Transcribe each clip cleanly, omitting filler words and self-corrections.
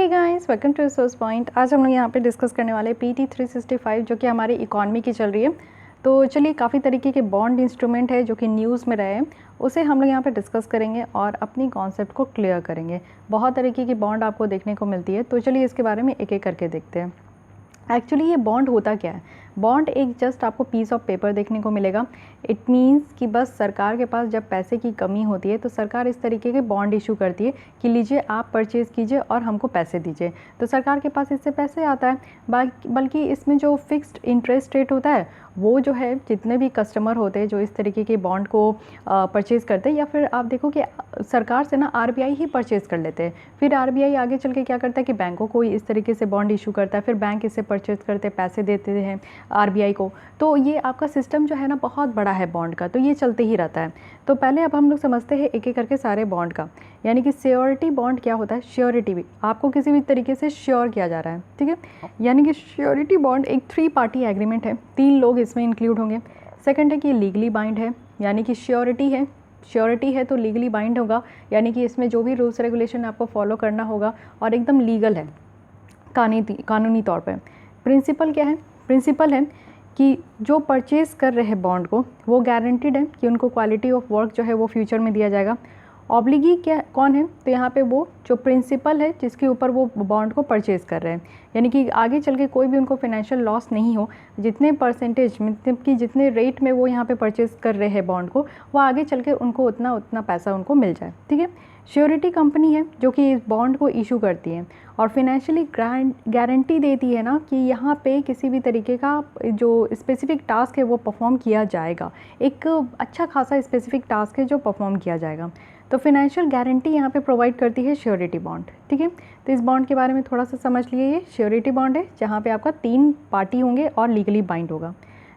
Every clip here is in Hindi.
Hey guys, welcome to resource point. आज हम लोग यहाँ पे डिस्कस करने वाले हैं PT 365 जो कि हमारी इकॉनमी की चल रही है। तो चलिए, काफ़ी तरीके के बॉन्ड इंस्ट्रूमेंट है जो कि न्यूज़ में रहे हैं, उसे हम लोग यहाँ पे डिस्कस करेंगे और अपनी कॉन्सेप्ट को क्लियर करेंगे। बहुत तरीके की बॉन्ड आपको देखने को मिलती है, तो चलिए इसके बारे में एक एक करके देखते हैं। एक्चुअली ये बॉन्ड होता क्या है? बॉन्ड एक जस्ट आपको पीस ऑफ पेपर देखने को मिलेगा। इट मीन्स कि बस सरकार के पास जब पैसे की कमी होती है तो सरकार इस तरीके के बॉन्ड इशू करती है कि लीजिए आप परचेज़ कीजिए और हमको पैसे दीजिए। तो सरकार के पास इससे पैसे आता है, बल्कि इसमें जो फिक्स्ड इंटरेस्ट रेट होता है वो जो है, जितने भी कस्टमर होते हैं जो इस तरीके के बॉन्ड को परचेज़ करते हैं, या फिर आप देखो कि सरकार से ना RBI ही परचेज़ कर लेते हैं। फिर RBI आगे चल के क्या करता है कि बैंकों को इस तरीके से बॉन्ड इशू करता है, फिर बैंक इसे परचेज़ करते हैं, पैसे देते हैं RBI को। तो ये आपका सिस्टम जो है ना बहुत बड़ा है बॉन्ड का, तो ये चलते ही रहता है। तो पहले अब हम लोग समझते हैं एक एक करके सारे बॉन्ड का। यानी कि श्योरिटी बॉन्ड क्या होता है? श्योरिटी भी आपको किसी भी तरीके से श्योर किया जा रहा है, ठीक है। यानी कि श्योरिटी बॉन्ड एक 3 पार्टी एग्रीमेंट है, 3 लोग इसमें इंक्लूड होंगे। सेकंड है कि लीगली बाइंड है, यानी कि श्योरिटी है तो लीगली बाइंड होगा, यानी कि इसमें जो भी रूल्स रेगुलेशन आपको फॉलो करना होगा और एकदम लीगल है कानूनी तौर पे। प्रिंसिपल क्या है? प्रिंसिपल है कि जो परचेज़ कर रहे हैं बॉन्ड को वो गारंटीड है कि उनको क्वालिटी ऑफ वर्क जो है वो फ्यूचर में दिया जाएगा। ऑब्लिगी क्या कौन है? तो यहाँ पे वो जो प्रिंसिपल है जिसके ऊपर वो बॉन्ड को परचेज़ कर रहे हैं, यानी कि आगे चल के कोई भी उनको फाइनेंशियल लॉस नहीं हो। जितने परसेंटेज मतलब कि जितने रेट में वो यहाँ पे परचेज़ कर रहे हैं बॉन्ड को, वो आगे चल के उनको उतना पैसा उनको मिल जाए, ठीक है। श्योरिटी कंपनी है जो कि इस बॉन्ड को इशू करती है और फिनेंशियली गारंटी देती है ना कि यहाँ पे किसी भी तरीके का जो स्पेसिफिक टास्क है वो परफॉर्म किया जाएगा। एक अच्छा खासा स्पेसिफिक टास्क है जो परफॉर्म किया जाएगा। तो फिनेंशियल गारंटी यहाँ पे प्रोवाइड करती है श्योरिटी बॉन्ड, ठीक है। तो इस बॉन्ड के बारे में थोड़ा सा समझ लिए। ये श्योरिटी बॉन्ड है जहाँ पे आपका 3 पार्टी होंगे और लीगली बाइंड होगा।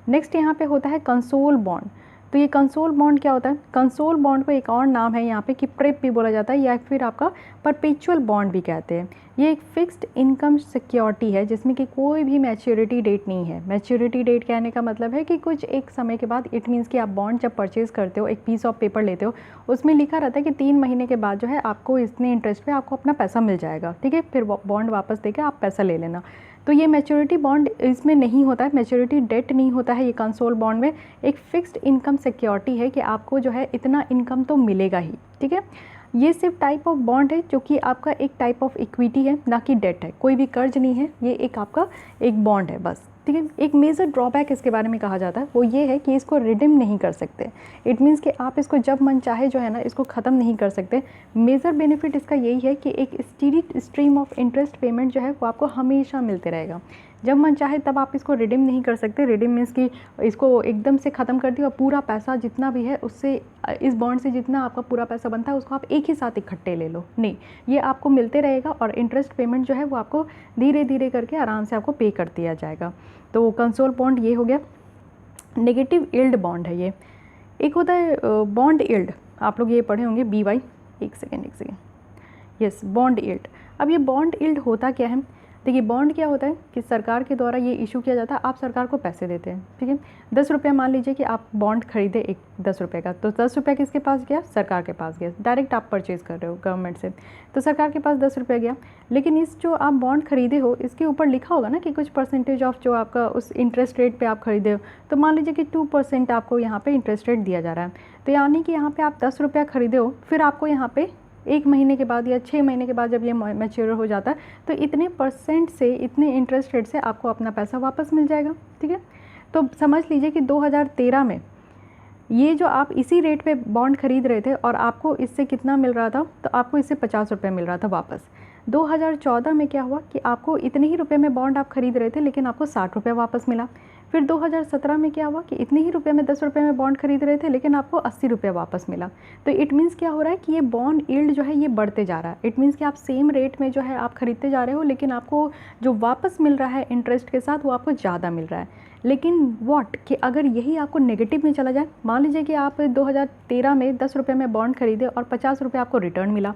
नेक्स्ट यहाँ पे होता है कंसोल बॉन्ड। तो ये कंसोल बॉन्ड क्या होता है? कंसोल बॉन्ड को एक और नाम है यहाँ पे कि प्रेप भी बोला जाता है, या फिर आपका परपेचुअल बॉन्ड भी कहते हैं। ये एक फिक्स्ड इनकम सिक्योरिटी है जिसमें कि कोई भी मैच्योरिटी डेट नहीं है। मैच्योरिटी डेट कहने का मतलब है कि कुछ एक समय के बाद, इट मीन्स कि आप बॉन्ड जब परचेज़ करते हो, एक पीस ऑफ पेपर लेते हो, उसमें लिखा रहता है कि 3 महीने के बाद जो है आपको इतने इंटरेस्ट पे आपको अपना पैसा मिल जाएगा, ठीक है। फिर बॉन्ड वापस देके आप पैसा ले लेना। तो ये मैच्योरिटी बॉन्ड इसमें नहीं होता है, मैच्योरिटी डेट नहीं होता है ये कंसोल बॉन्ड में। एक फिक्स्ड इनकम सिक्योरिटी है कि आपको जो है इतना इनकम तो मिलेगा ही, ठीक है। ये सिर्फ टाइप ऑफ बॉन्ड है जो कि आपका एक टाइप ऑफ इक्विटी है, ना कि डेट है। कोई भी कर्ज नहीं है, ये एक आपका एक बॉन्ड है बस, ठीक है। एक मेजर ड्रॉबैक इसके बारे में कहा जाता है, वो ये है कि इसको रिडीम नहीं कर सकते। इट मीन्स कि आप इसको जब मन चाहे जो है ना इसको ख़त्म नहीं कर सकते। मेजर बेनिफिट इसका यही है कि एक steady stream of interest payment जो है वो आपको हमेशा मिलते रहेगा। जब मन चाहे तब आप इसको रिडीम नहीं कर सकते। रिडीम मीन्स कि इसको एकदम से ख़त्म कर दिया और पूरा पैसा जितना भी है उससे, इस बॉन्ड से जितना आपका पूरा पैसा बनता है उसको आप एक ही साथ इकट्ठे ले लो, नहीं, ये आपको मिलते रहेगा और इंटरेस्ट पेमेंट जो है वो आपको धीरे धीरे करके आराम से आपको पे कर दिया जाएगा। तो कंसोल बॉन्ड ये हो गया। नेगेटिव यील्ड बॉन्ड है ये। एक होता है बॉन्ड यील्ड, आप लोग ये पढ़े होंगे BY, एक सेकेंड, यस, बॉन्ड यील्ड। अब ये बॉन्ड यील्ड होता क्या है? देखिए, बॉन्ड क्या होता है कि सरकार के द्वारा ये इशू किया जाता है, आप सरकार को पैसे देते हैं, ठीक है। 10 रुपये मान लीजिए कि आप बॉन्ड खरीदे एक 10 रुपये का, तो 10 रुपये किसके पास गया? सरकार के पास गया। डायरेक्ट आप परचेज़ कर रहे हो गवर्नमेंट से, तो सरकार के पास 10 रुपये गया। लेकिन इस जो आप बॉन्ड खरीदे हो इसके ऊपर लिखा होगा ना कि कुछ परसेंटेज ऑफ जो आपका उस इंटरेस्ट रेट पर आप खरीदे हो, तो मान लीजिए कि 2% आपको यहाँ पर इंटरेस्ट रेट दिया जा रहा है। तो यानी कि यहाँ पर आप 10 रुपया खरीदे हो, फिर आपको यहाँ पर 1 महीने के बाद या 6 महीने के बाद जब ये मैच्योर हो जाता है तो इतने % से, इतने इंटरेस्ट रेट से आपको अपना पैसा वापस मिल जाएगा, ठीक है। तो समझ लीजिए कि 2013 में ये जो आप इसी रेट पे बॉन्ड खरीद रहे थे और आपको इससे कितना मिल रहा था? तो आपको इससे 50 रुपये मिल रहा था वापस। 2014 में क्या हुआ कि आपको इतने ही रुपये में बॉन्ड आप खरीद रहे थे लेकिन आपको 60 रुपये वापस मिला। फिर 2017 में क्या हुआ कि इतने ही रुपये में 10 रुपये में बॉन्ड खरीद रहे थे लेकिन आपको 80 रुपये वापस मिला। तो इट मीन्स क्या हो रहा है कि ये बॉन्ड यील्ड जो है ये बढ़ते जा रहा है। इट मीन्स कि आप सेम रेट में जो है आप खरीदते जा रहे हो, लेकिन आपको जो वापस मिल रहा है इंटरेस्ट के साथ वो आपको ज़्यादा मिल रहा है। लेकिन व्हाट कि अगर यही आपको नेगेटिव में चला जाए, मान लीजिए कि आप 2013 में 10 रुपये में बॉन्ड खरीदे और 50 रुपये आपको रिटर्न मिला।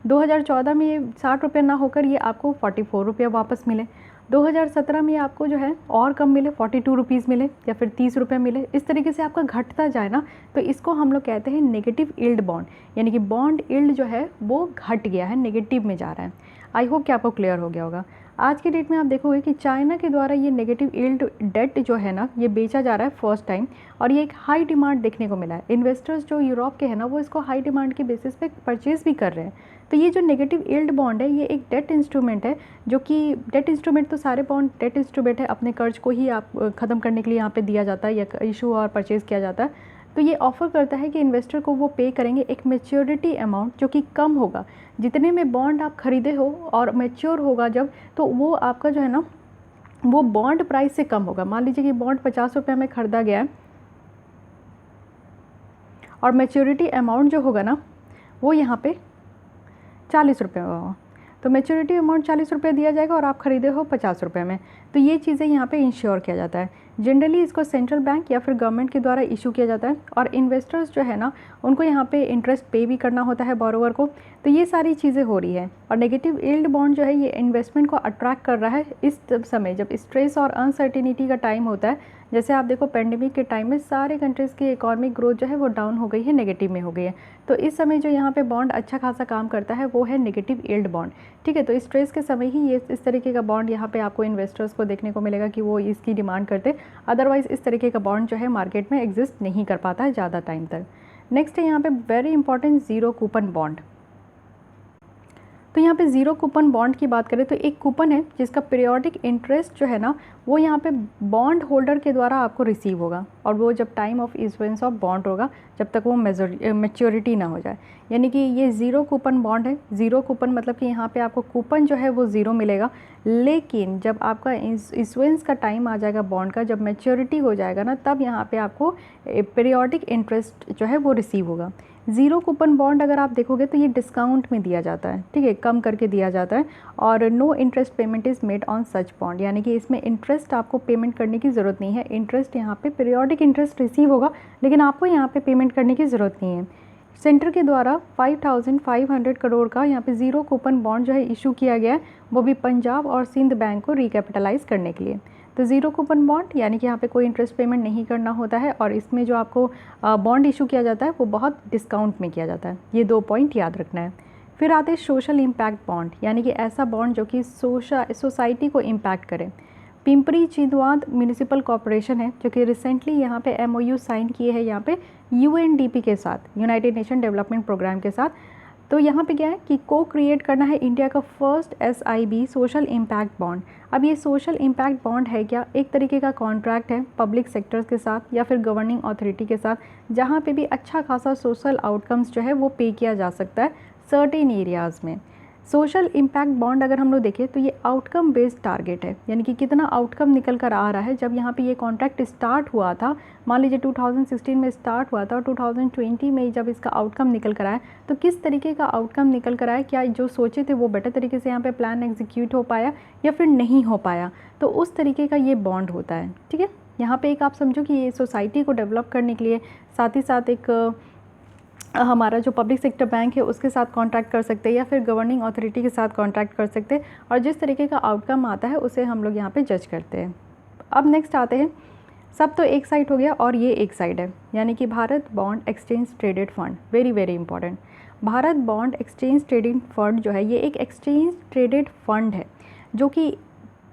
2014 में ये 60 रुपये ना होकर ये आपको 44 रुपये वापस मिले। 2017 में आपको जो है और कम मिले, 42 रुपीज़ मिले या फिर 30 रुपये मिले। इस तरीके से आपका घटता जाए ना, तो इसको हम लोग कहते हैं नेगेटिव यील्ड बॉन्ड, यानी कि बॉन्ड यील्ड जो है वो घट गया है, नेगेटिव में जा रहा है। आई होप कि आपको क्लियर हो गया होगा। आज के डेट में आप देखोगे कि चाइना के द्वारा ये नेगेटिव यील्ड डेट जो है ना ये बेचा जा रहा है फर्स्ट टाइम, और ये एक हाई डिमांड देखने को मिला है। इन्वेस्टर्स जो यूरोप के हैं ना वो इसको हाई डिमांड के बेसिस पे परचेज़ भी कर रहे हैं। तो ये जो नेगेटिव यील्ड बॉन्ड है ये एक डेट इंस्ट्रूमेंट है, जो कि डेट इंस्ट्रूमेंट तो सारे बॉन्ड डेट इंस्ट्रूमेंट है, अपने कर्ज को ही आप ख़त्म करने के लिए यहाँ पे दिया जाता है या इशू और परचेज़ किया जाता है। तो ये ऑफ़र करता है कि इन्वेस्टर को वो पे करेंगे एक मैच्योरिटी अमाउंट जो कि कम होगा, जितने में बॉन्ड आप खरीदे हो और मैच्योर होगा जब, तो वो आपका जो है ना वो बॉन्ड प्राइस से कम होगा। मान लीजिए कि बॉन्ड 50 रुपये में ख़रीदा गया है और मैच्योरिटी अमाउंट जो होगा ना वो यहाँ पे 40 रुपये होगा, तो मैच्योरिटी अमाउंट 40 रुपये दिया जाएगा और आप ख़रीदे हो 50 रुपये में। तो ये चीज़ें यहाँ पे इंश्योर किया जाता है। जनरली इसको सेंट्रल बैंक या फिर गवर्नमेंट के द्वारा इशू किया जाता है, और इन्वेस्टर्स जो है ना उनको यहाँ पे इंटरेस्ट पे भी करना होता है बोरोवर को। तो ये सारी चीज़ें हो रही है, और नेगेटिव यील्ड बॉन्ड जो है ये इन्वेस्टमेंट को अट्रैक्ट कर रहा है इस समय जब स्ट्रेस और अनसर्टिनिटी का टाइम होता है। जैसे आप देखो पेंडेमिक के टाइम में सारे कंट्रीज़ की इकोनॉमिक ग्रोथ जो है वो डाउन हो गई है, नेगेटिव में हो गई है। तो इस समय जो यहाँ पे बॉन्ड अच्छा खासा काम करता है वो है नेगेटिव यील्ड बॉन्ड। ठीक है, तो स्ट्रेस के समय ही ये इस तरीके का बॉन्ड यहाँ पे आपको इन्वेस्टर्स को देखने को मिलेगा कि वो इसकी डिमांड करते, अदरवाइज़ इस तरीके का बॉन्ड जो है मार्केट में एग्जिस्ट नहीं कर पाता है ज़्यादा टाइम तक। नेक्स्ट है यहाँ पे very important zero coupon bond. तो यहाँ पे ज़ीरो कूपन बॉन्ड की बात करें तो एक कूपन है जिसका पीरियोडिक इंटरेस्ट जो है ना वो यहाँ पे बॉन्ड होल्डर के द्वारा आपको रिसीव होगा, और वो जब time of issuance of bond होगा जब तक वो मैच्योरिटी ना हो जाए। यानी कि ये ज़ीरो कूपन बॉन्ड है। ज़ीरो कूपन मतलब कि यहाँ पे आपको कूपन जो है वो ज़ीरो मिलेगा, लेकिन जब आपका इशुएंस का टाइम आ जाएगा बॉन्ड का, जब मैच्योरिटी हो जाएगा ना, तब यहाँ पे आपको पीरियोडिक इंटरेस्ट जो है वो रिसीव होगा। ज़ीरो कूपन बॉन्ड अगर आप देखोगे तो ये डिस्काउंट में दिया जाता है, ठीक है, कम करके दिया जाता है, और no interest payment is made on such bond, यानी कि इसमें इंटरेस्ट आपको पेमेंट करने की ज़रूरत नहीं है। इंटरेस्ट यहाँ पे पीरियोडिक इंटरेस्ट रिसीव होगा, लेकिन आपको यहाँ पे पेमेंट करने की ज़रूरत नहीं है। सेंटर के द्वारा 5500 करोड़ का यहाँ पे ज़ीरो कूपन बॉन्ड जो है इशू किया गया है, वो भी पंजाब और सिंध बैंक को रिकैपिटलाइज़ करने के लिए। तो ज़ीरो कूपन बॉन्ड यानी कि यहाँ पे कोई इंटरेस्ट पेमेंट नहीं करना होता है, और इसमें जो आपको बॉन्ड इशू किया जाता है वो बहुत डिस्काउंट में किया जाता है। ये 2 पॉइंट याद रखना है। फिर आते हैं सोशल इम्पैक्ट बॉन्ड, यानी कि ऐसा बॉन्ड जो कि सोसाइटी को इम्पैक्ट करे। पिंपरी चिंदवाड म्यूनिसिपल कॉरपोरेशन है जो कि रिसेंटली यहाँ पे MOU साइन किए हैं यहाँ पे UNDP के साथ, यूनाइटेड नेशन डेवलपमेंट प्रोग्राम के साथ। तो यहाँ पे क्या है कि को क्रिएट करना है इंडिया का first SIB social impact bond. अब ये सोशल इम्पैक्ट बॉन्ड है क्या, एक तरीके का कॉन्ट्रैक्ट है पब्लिक सेक्टर्स के साथ या फिर गवर्निंग अथॉरिटी के साथ, जहाँ पे भी अच्छा खासा सोशल आउटकम्स जो है वो पे किया जा सकता है सर्टेन एरियाज़ में। सोशल इम्पैक्ट बॉन्ड अगर हम लोग देखें तो ये आउटकम बेस्ड टारगेट है, यानी कि कितना आउटकम निकल कर आ रहा है। जब यहाँ पे ये कॉन्ट्रैक्ट स्टार्ट हुआ था, मान लीजिए 2016 में स्टार्ट हुआ था, और 2020 में जब इसका आउटकम निकल कर आया तो किस तरीके का आउटकम निकल कर आया, क्या जो सोचे थे वो बेटर तरीके से यहाँ पे प्लान एग्जीक्यूट हो पाया या फिर नहीं हो पाया, तो उस तरीके का ये बॉन्ड होता है। ठीक है, यहाँ पे एक आप समझो कि ये सोसाइटी को डेवलप करने के लिए, साथ ही साथ एक हमारा जो पब्लिक सेक्टर बैंक है उसके साथ कॉन्ट्रैक्ट कर सकते हैं या फिर गवर्निंग अथॉरिटी के साथ कॉन्ट्रैक्ट कर सकते हैं, और जिस तरीके का आउटकम आता है उसे हम लोग यहाँ पे जज करते हैं। अब नेक्स्ट आते हैं, सब तो एक साइड हो गया और ये एक साइड है, यानी कि Bharat bond exchange traded fund, very very important. Bharat bond exchange trading fund जो है ये एक एक्सचेंज ट्रेडेड फंड है, जो कि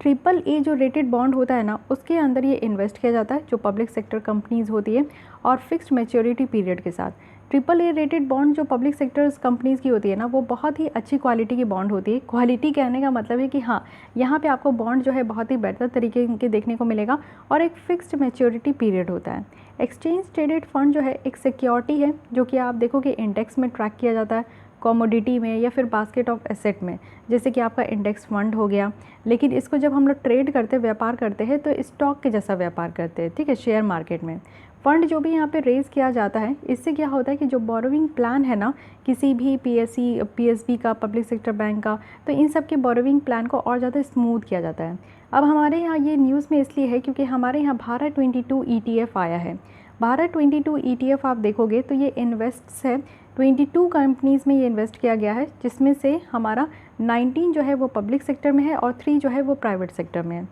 AAA जो रेटेड बॉन्ड होता है ना उसके अंदर ये इन्वेस्ट किया जाता है, जो पब्लिक सेक्टर कंपनीज़ होती है, और फिक्स्ड मैच्योरिटी पीरियड के साथ। AAA रेटेड बॉन्ड जो पब्लिक सेक्टर्स कंपनीज़ की होती है ना वो बहुत ही अच्छी क्वालिटी की बॉन्ड होती है। क्वालिटी कहने का मतलब है कि हाँ, यहाँ पे आपको बॉन्ड जो है बहुत ही बेहतर तरीके के देखने को मिलेगा, और एक फिक्स्ड मैच्योरिटी पीरियड होता है। एक्सचेंज ट्रेडेड फंड जो है एक सिक्योरिटी है जो कि आप देखोगे इंडेक्स में ट्रैक किया जाता है, कमोडिटी में या फिर बास्केट ऑफ एसेट में, जैसे कि आपका इंडेक्स फंड हो गया। लेकिन इसको जब हम लोग ट्रेड करते, व्यापार करते हैं, तो स्टॉक के जैसा व्यापार करते हैं, ठीक है, शेयर मार्केट में। फंड जो भी यहाँ पे रेज़ किया जाता है, इससे क्या होता है कि जो बोरोविंग प्लान है ना किसी भी PSE PSB का, पब्लिक सेक्टर बैंक का, तो इन सब के बोरोविंग प्लान को और ज़्यादा स्मूथ किया जाता है। अब हमारे यहाँ ये न्यूज़ में इसलिए है क्योंकि हमारे यहाँ भारत 22 ETF आया है। भारत 22 ETF आप देखोगे तो ये इन्वेस्ट्स है 22 कंपनीज़ में ये इन्वेस्ट किया गया है, जिसमें से हमारा 19 जो है वो पब्लिक सेक्टर में है और 3 जो है वो प्राइवेट सेक्टर में है।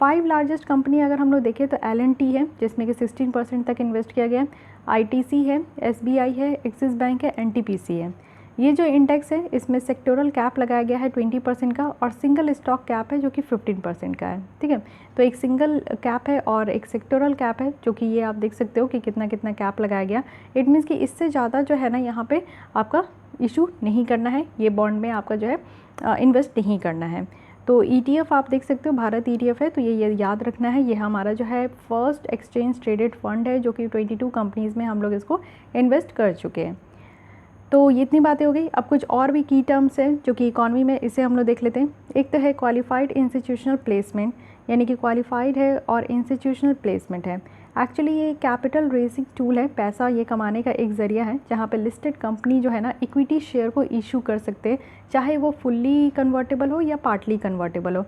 5 लार्जेस्ट कंपनी अगर हम लोग देखें तो L&T है जिसमें कि 16% तक इन्वेस्ट किया गया है, ITC है, SBI है, एक्सिस बैंक है, NTPC है। ये जो इंडेक्स है इसमें सेक्टोरल कैप लगाया गया है 20% का और सिंगल स्टॉक कैप है जो कि 15% का है। ठीक है, तो एक सिंगल कैप है और एक सेक्टोरल कैप है जो कि ये आप देख सकते हो कि कितना कितना कैप लगाया गया। इट मीन्स कि इससे ज़्यादा जो है ना यहाँ पे आपका इशू नहीं करना है, ये बॉन्ड में आपका जो है इन्वेस्ट नहीं करना है। तो ETF आप देख सकते हो, भारत ETF है, तो ये याद रखना है, ये हमारा जो है फर्स्ट एक्सचेंज ट्रेडेड फंड है जो कि 22 कंपनीज़ में हम लोग इसको इन्वेस्ट कर चुके हैं। तो ये इतनी बातें हो गई। अब कुछ और भी की टर्म्स हैं जो कि इकॉनमी में, इसे हम लोग देख लेते हैं। एक तो है क्वालिफाइड इंस्टीट्यूशनल प्लेसमेंट, यानी कि क्वालिफाइड है और इंस्टीट्यूशनल प्लेसमेंट है। एक्चुअली ये कैपिटल रेजिंग टूल है, पैसा ये कमाने का एक ज़रिया है जहाँ पे लिस्टेड कंपनी जो है ना इक्विटी शेयर को इशू कर सकते हैं, चाहे वो फुल्ली कन्वर्टेबल हो या पार्टली कन्वर्टेबल हो।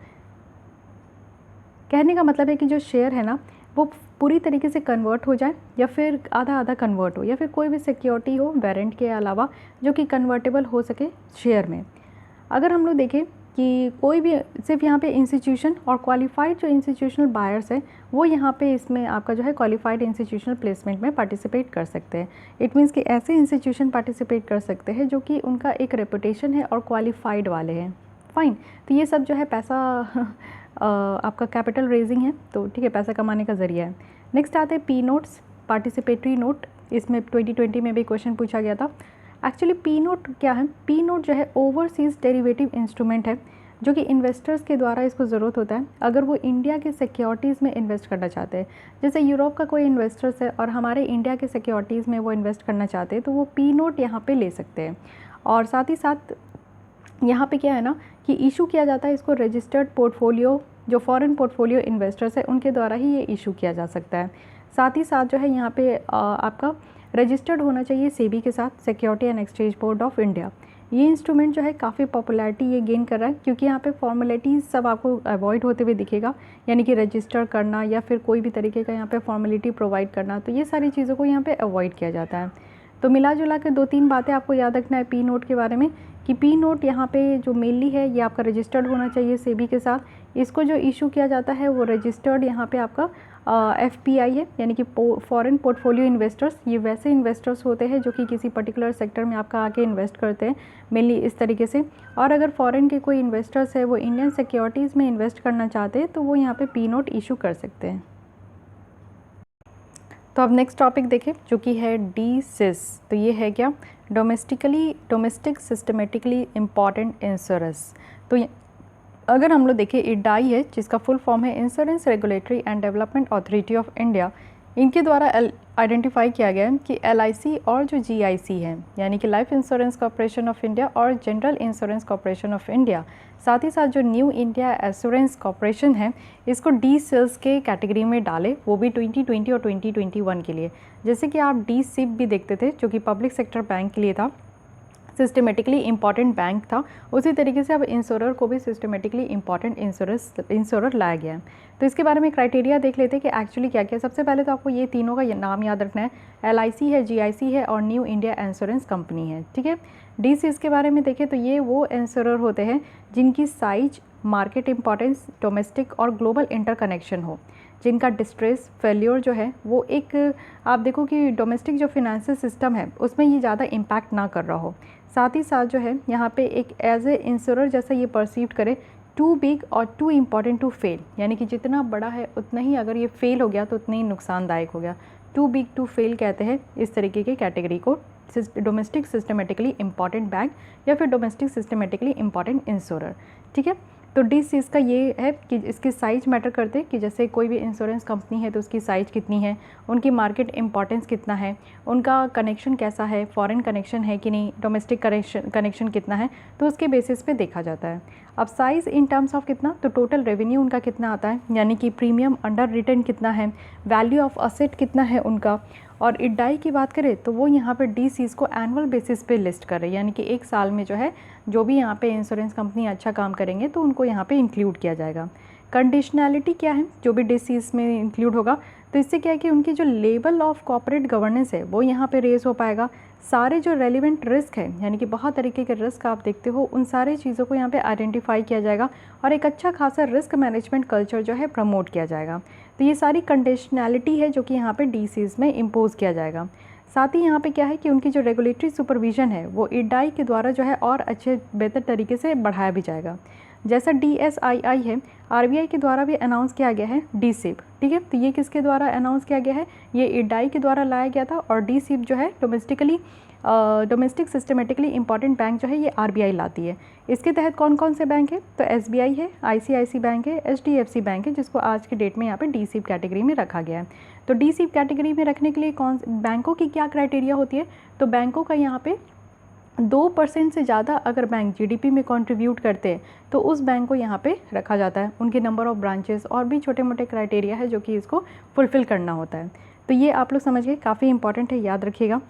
कहने का मतलब है कि जो शेयर है ना वो पूरी तरीके से कन्वर्ट हो जाए या फिर आधा आधा कन्वर्ट हो, या फिर कोई भी सिक्योरिटी हो वारंट के अलावा जो कि कन्वर्टेबल हो सके शेयर में। अगर हम लोग देखें कि कोई भी सिर्फ यहाँ पे इंस्टीट्यूशन और क्वालिफाइड जो इंस्टीट्यूशनल बायर्स है वो यहाँ पे इसमें आपका जो है क्वालिफाइड इंस्टीट्यूशनल प्लेसमेंट में पार्टिसिपेट कर सकते हैं। इट मीन्स कि ऐसे इंस्टीट्यूशन पार्टिसिपेट कर सकते हैं जो कि उनका एक रेपुटेशन है और क्वालिफाइड वाले हैं। फाइन, तो ये सब जो है पैसा आपका कैपिटल रेजिंग है, तो ठीक है, पैसा कमाने का ज़रिया है। नेक्स्ट आते हैं पी नोट्स, पार्टिसिपेटरी नोट। इसमें 2020 में भी क्वेश्चन पूछा गया था। एक्चुअली पी नोट क्या है? पी नोट जो है ओवरसीज़ डेरिवेटिव इंस्ट्रूमेंट है जो कि इन्वेस्टर्स के द्वारा इसको ज़रूरत होता है अगर वो इंडिया के सिक्योरिटीज़ में इन्वेस्ट करना चाहते हैं। जैसे यूरोप का कोई इन्वेस्टर्स है और हमारे इंडिया के सिक्योरिटीज़ में वो इन्वेस्ट करना चाहते हैं तो वो पी नोट यहाँ पे ले सकते हैं। और साथ ही साथ यहाँ पे क्या है ना कि इशू किया जाता है इसको रजिस्टर्ड पोर्टफोलियो, जो फॉरेन पोर्टफोलियो इन्वेस्टर्स है उनके द्वारा ही ये इशू किया जा सकता है। साथ ही साथ जो है यहाँ पे आपका रजिस्टर्ड होना चाहिए सेबी के साथ, security and exchange board of India. ये इंस्ट्रूमेंट जो है काफ़ी पॉपुलैरिटी ये गेन कर रहा है क्योंकि यहाँ पे फॉर्मेलिटीज़ सब आपको अवॉइड होते हुए दिखेगा, यानी कि रजिस्टर करना या फिर कोई भी तरीके का यहाँ पे फॉर्मेलिटी प्रोवाइड करना, तो ये सारी चीज़ों को यहाँ पे अवॉइड किया जाता है। तो मिला जुला के 2-3 बातें आपको याद रखना है पी नोट के बारे में कि पी नोट यहाँ पे जो मेनली है ये आपका रजिस्टर्ड होना चाहिए सेबी के साथ। इसको जो इशू किया जाता है वो रजिस्टर्ड यहाँ पे आपका FPI है, यानी कि फॉरेन पोर्टफोलियो इन्वेस्टर्स। ये वैसे इन्वेस्टर्स होते हैं जो कि किसी पर्टिकुलर सेक्टर में आपका आके इन्वेस्ट करते हैं मेनली इस तरीके से। और अगर फॉरेन के कोई इन्वेस्टर्स है वो इंडियन सिक्योरिटीज़ में इन्वेस्ट करना चाहते हैं तो वो यहाँ पे पी नोट इशू कर सकते हैं। तो अब नेक्स्ट टॉपिक देखें जो कि है DSIS। तो ये है क्या? Domestic systematically important insurance. तो अगर हम लोग देखें IRDAI है जिसका फुल फॉर्म है insurance regulatory and development authority of India. इनके द्वारा आइडेंटिफाई किया गया है कि LIC और जो GIC है यानी कि life insurance corporation of India और general insurance corporation of India, साथ ही साथ जो न्यू इंडिया एश्योरेंस कॉर्पोरेशन है, इसको DSIS के कैटेगरी में डाले, वो भी 2020 और 2021 के लिए। जैसे कि आप DSIP भी देखते थे जो कि पब्लिक सेक्टर बैंक के लिए था, सिस्टमेटिकली इम्पॉर्टेंट बैंक था, उसी तरीके से अब इंश्योरर को भी सिस्टमेटिकली इम्पॉर्टेंट इंश्योरर लाया गया है। तो इसके बारे में क्राइटेरिया देख लेते हैं कि एक्चुअली क्या क्या। सबसे पहले तो आपको ये तीनों का नाम याद रखना है, LIC है, GIC है और न्यू इंडिया इंश्योरेंस कंपनी है। ठीक है, DSIS के बारे में देखें तो ये वो इंश्योरर होते हैं जिनकी साइज, मार्केट इंपॉर्टेंस, डोमेस्टिक और ग्लोबल इंटरकनेक्शन हो, जिनका डिस्ट्रेस फेल्योर जो है वो एक आप देखो कि डोमेस्टिक जो फिनेंशियल सिस्टम है उसमें ये ज़्यादा इम्पैक्ट ना कर रहा हो। साथ ही साथ जो है यहाँ पे एक एज ए इंश्योरर जैसा ये परसीव्ड करे, टू बिग और टू इम्पॉर्टेंट टू फेल, यानी कि जितना बड़ा है उतना ही अगर ये फेल हो गया तो उतना ही नुकसानदायक हो गया। टू बिग टू फेल कहते हैं इस तरीके के कैटेगरी को, डोमेस्टिक सिस्टमेटिकली इम्पॉर्टेंट बैंक या फिर डोमेस्टिक सिस्टमेटिकली इम्पॉर्टेंट इंश्योरर। ठीक है, तो DSIS का ये है कि इसकी साइज़ मैटर करते हैं कि जैसे कोई भी इंश्योरेंस कंपनी है तो उसकी साइज़ कितनी है, उनकी मार्केट इंपॉर्टेंस कितना है, उनका कनेक्शन कैसा है, फॉरेन कनेक्शन है कि नहीं, डोमेस्टिक कनेक्शन कितना है, तो उसके बेसिस पे देखा जाता है। अब साइज़ इन टर्म्स ऑफ कितना, तो टोटल रेवेन्यू उनका कितना आता है, यानी कि प्रीमियम अंडर रिटर्न कितना है, वैल्यू ऑफ असेट कितना है उनका। और IRDAI की बात करें तो वो यहाँ पे DSIS को एनुअल बेसिस पे लिस्ट कर रहे हैं, यानी कि एक साल में जो है जो भी यहाँ पे इंश्योरेंस कंपनी अच्छा काम करेंगे तो उनको यहाँ पे इंक्लूड किया जाएगा। कंडीशनैलिटी क्या है जो भी DSIS में इंक्लूड होगा, तो इससे क्या है कि उनकी जो लेवल ऑफ कॉर्पोरेट गवर्नेंस है वो यहाँ पे रेज हो पाएगा। सारे जो रेलिवेंट रिस्क है, यानी कि बहुत तरीके के रिस्क आप देखते हो, उन सारी चीज़ों को यहाँ पे आइडेंटिफाई किया जाएगा और एक अच्छा खासा रिस्क मैनेजमेंट कल्चर जो है प्रमोट किया जाएगा। तो ये सारी कंडीशनैलिटी है जो कि यहाँ पे DSIS में इम्पोज किया जाएगा। साथ ही यहाँ पे क्या है कि उनकी जो रेगुलेटरी सुपरविज़न है वो IRDAI के द्वारा जो है और अच्छे बेहतर तरीके से बढ़ाया भी जाएगा। जैसा DSII है, RBI के द्वारा भी अनाउंस किया गया है DSIB, ठीक है। तो ये किसके द्वारा अनाउंस किया गया है, ये IRDAI के द्वारा लाया गया था, और DSIB जो है डोमेस्टिक सिस्टमेटिकली इंपॉर्टेंट बैंक जो है ये RBI लाती है। इसके तहत कौन कौन से बैंक है, तो SBI है, ICICI बैंक है, HDFC बैंक है, जिसको आज की डेट में यहाँ पे DSIB कैटेगरी में रखा गया है। तो DSIB कैटेगरी में रखने के लिए कौन बैंकों की क्या क्राइटेरिया होती है, तो बैंकों का यहाँ पे 2% से ज़्यादा अगर बैंक GDP में कंट्रीब्यूट करते हैं तो उस बैंक को यहाँ पे रखा जाता है। उनके नंबर ऑफ़ ब्रांचेस और भी छोटे मोटे क्राइटेरिया है जो कि इसको फुलफ़िल करना होता है। तो ये आप लोग समझ गए, काफ़ी इंपॉर्टेंट है, याद रखिएगा।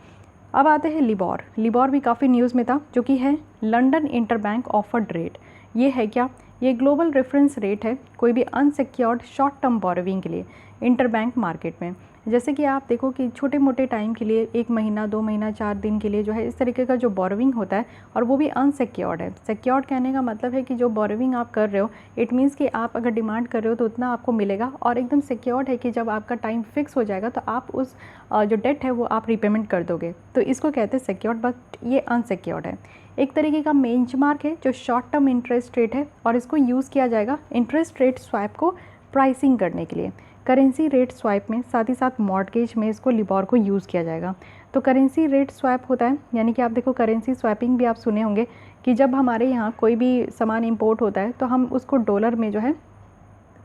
अब आते हैं लिबॉर। लिबॉर भी काफ़ी न्यूज़ में था, जो कि है लंदन इंटरबैंक ऑफर्ड रेट। ये है क्या, ये ग्लोबल रेफरेंस रेट है कोई भी अनसिक्योर्ड शॉर्ट टर्म बोरोविंग के लिए इंटरबैंक मार्केट में। जैसे कि आप देखो कि छोटे मोटे टाइम के लिए 1 महीना 2 महीना 4 दिन के लिए जो है इस तरीके का जो बोरोविंग होता है, और वो भी अनसिक्योर्ड है। सिक्योर्ड कहने का मतलब है कि जो बोरोविंग आप कर रहे हो, इट मीन्स कि आप अगर डिमांड कर रहे हो तो उतना आपको मिलेगा, और एकदम सिक्योर्ड है कि जब आपका टाइम फिक्स हो जाएगा तो आप उस जो डेट है वो आप रीपेमेंट कर दोगे। तो इसको कहते हैं सिक्योर्ड, बट ये अनसिक्योर्ड है। एक तरीके का बेंचमार्क है जो शॉर्ट टर्म इंटरेस्ट रेट है, और इसको यूज़ किया जाएगा इंटरेस्ट रेट स्वैप को प्राइसिंग करने के लिए। करेंसी रेट स्वैप में साथ ही साथ मॉर्टगेज में इसको लिबॉर को यूज़ किया जाएगा। तो करेंसी रेट स्वैप होता है, यानी कि आप देखो करेंसी स्वैपिंग भी आप सुने होंगे कि जब हमारे यहाँ कोई भी सामान इंपोर्ट होता है तो हम उसको डॉलर में जो है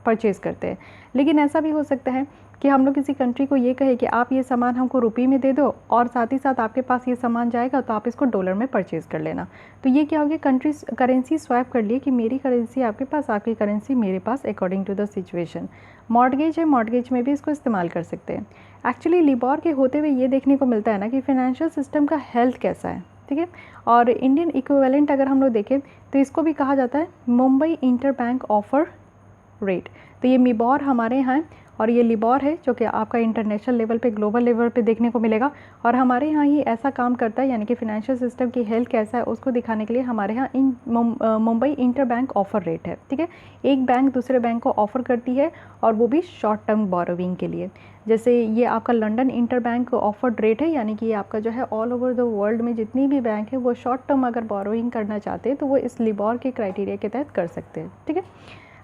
परचेज़ करते हैं। लेकिन ऐसा भी हो सकता है कि हम लोग किसी कंट्री को ये कहे कि आप ये सामान हमको रुपये में दे दो, और साथ ही साथ आपके पास ये सामान जाएगा तो आप इसको डॉलर में परचेज़ कर लेना। तो ये क्या हो गया, करेंसी स्वैप कर लिए कि मेरी करेंसी आपके पास, आपकी करेंसी मेरे पास, according to the situation. Mortgage है, मॉर्टगेज में भी इसको इस्तेमाल कर सकते हैं। एक्चुअली लिबॉर के होते हुए ये देखने को मिलता है ना कि फाइनेंशियल सिस्टम का हेल्थ कैसा है, ठीक है। और इंडियन इक्विवेलेंट अगर हम लोग देखें तो इसको भी कहा जाता है मुंबई इंटरबैंक ऑफर रेट। तो ये मिबॉर हमारे यहाँ है, और ये लिबॉर है जो कि आपका इंटरनेशनल लेवल पे, ग्लोबल लेवल पे देखने को मिलेगा, और हमारे यहाँ ही ऐसा काम करता है, यानी कि फाइनेंशियल सिस्टम की हेल्थ कैसा है उसको दिखाने के लिए हमारे यहाँ मुंबई इंटरबैंक ऑफर रेट है, ठीक है। एक बैंक दूसरे बैंक को ऑफ़र करती है, और वो भी शॉर्ट टर्म बोरोविंग के लिए। जैसे ये आपका लंदन इंटरबैंक ऑफर्ड रेट है, यानी कि ये आपका जो है ऑल ओवर द वर्ल्ड में जितनी भी बैंक है वो शॉर्ट टर्म अगर बोरोविंग करना चाहते हैं तो वो इस लिबॉर के क्राइटेरिया के तहत कर सकते हैं, ठीक है।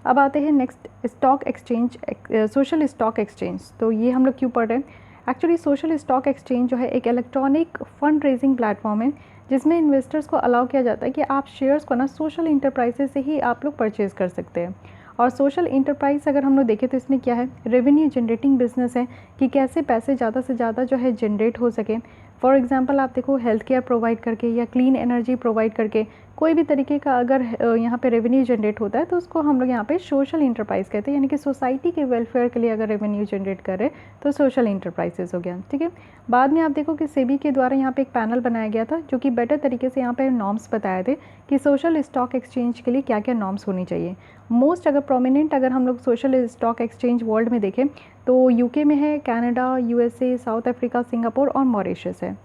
अब आते हैं next, stock exchange, social stock exchange. तो ये हम लोग क्यों पढ़ रहे हैं, एक्चुअली सोशल स्टॉक एक्सचेंज जो है एक इलेक्ट्रॉनिक फंड रेजिंग प्लेटफॉर्म है जिसमें इन्वेस्टर्स को अलाउ किया जाता है कि आप शेयर्स को ना सोशल इंटरप्राइजेज से ही आप लोग परचेज़ कर सकते हैं। और सोशल इंटरप्राइज अगर हम लोग देखें तो इसमें क्या है, रेवेन्यू जनरेटिंग बिजनेस है कि कैसे पैसे ज़्यादा से ज़्यादा जो है जनरेट हो सके। फॉर एग्जांपल आप देखो हेल्थ केयर प्रोवाइड करके या क्लीन एनर्जी प्रोवाइड करके कोई भी तरीके का अगर यहाँ पे रेवेन्यू जनरेट होता है तो उसको हम लोग यहाँ पे सोशल इंटरप्राइज कहते हैं, यानी कि सोसाइटी के वेलफेयर के लिए अगर रेवेन्यू जनरेट कर रहे तो सोशल इंटरप्राइजेज हो गया, ठीक है। बाद में आप देखो कि सेबी के द्वारा यहाँ पे एक पैनल बनाया गया था जो कि बेटर तरीके से यहाँ पे नॉर्म्स बताए थे कि सोशल स्टॉक एक्सचेंज के लिए क्या क्या नॉर्म्स होनी चाहिए। मोस्ट अगर प्रोमिनेंट अगर हम लोग सोशल स्टॉक एक्सचेंज वर्ल्ड में देखें तो यूके में है, Canada, USA, South Africa, Singapore और मॉरिशस है।